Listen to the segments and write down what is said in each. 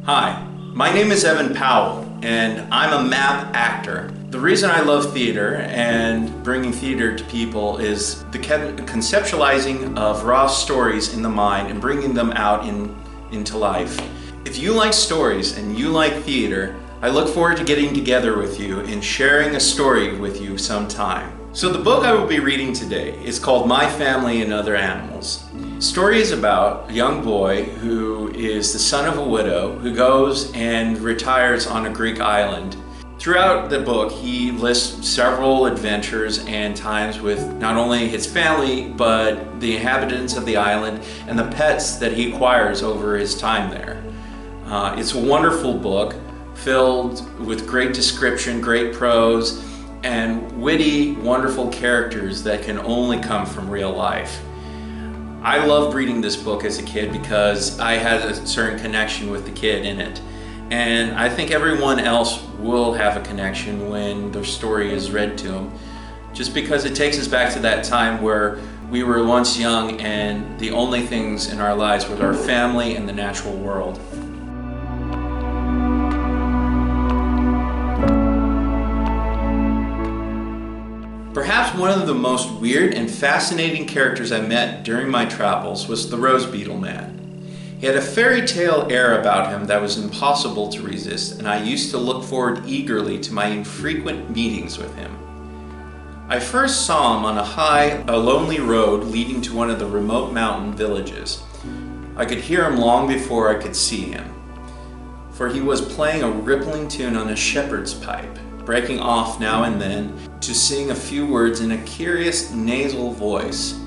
Hi, my name is Evan Powell, and I'm a MAPP actor. The reason I love theater and bringing theater to people is the conceptualizing of raw stories in the mind and bringing them out into life. If you like stories and you like theater, I look forward to getting together with you and sharing a story with you sometime. So the book I will be reading today is called My Family and Other Animals. The story is about a young boy who is the son of a widow who goes and retires on a Greek island. Throughout the book, he lists several adventures and times with not only his family, but the inhabitants of the island and the pets that he acquires over his time there. It's a wonderful book filled with great description, great prose, and witty, wonderful characters that can only come from real life. I loved reading this book as a kid because I had a certain connection with the kid in it. And I think everyone else will have a connection when their story is read to them, just because it takes us back to that time where we were once young and the only things in our lives were our family and the natural world. Perhaps one of the most weird and fascinating characters I met during my travels was the Rose Beetle Man. He had a fairy tale air about him that was impossible to resist, and I used to look forward eagerly to my infrequent meetings with him. I first saw him on a lonely road leading to one of the remote mountain villages. I could hear him long before I could see him, for he was playing a rippling tune on a shepherd's pipe, breaking off now and then to sing a few words in a curious nasal voice.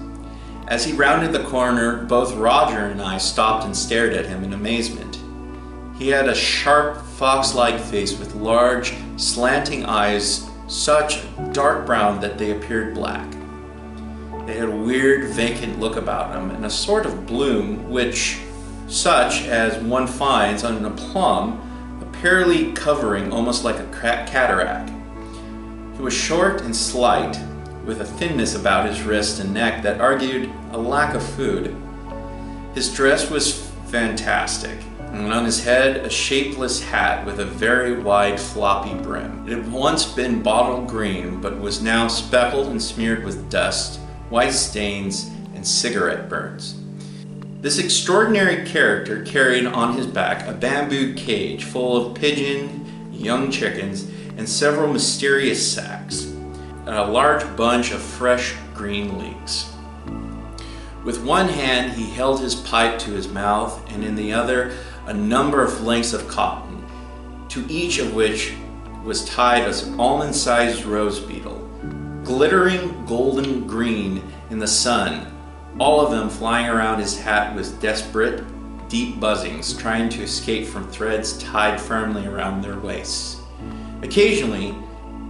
As he rounded the corner, both Roger and I stopped and stared at him in amazement. He had a sharp, fox-like face with large, slanting eyes, such dark brown that they appeared black. They had a weird, vacant look about them and a sort of bloom which, such as one finds on a plum, apparently covering almost like a cataract. He was short and slight, with a thinness about his wrist and neck that argued a lack of food. His dress was fantastic, and on his head a shapeless hat with a very wide floppy brim. It had once been bottle green, but was now speckled and smeared with dust, white stains, and cigarette burns. This extraordinary character carried on his back a bamboo cage full of pigeon, young chickens, and several mysterious sacks, and a large bunch of fresh green leeks. With one hand he held his pipe to his mouth, and in the other a number of lengths of cotton, to each of which was tied an almond-sized rose beetle, glittering golden green in the sun, all of them flying around his hat with desperate, deep buzzings, trying to escape from threads tied firmly around their waists. Occasionally,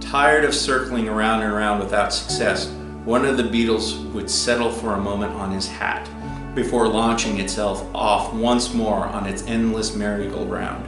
tired of circling around and around without success, one of the beetles would settle for a moment on his hat before launching itself off once more on its endless merry-go-round.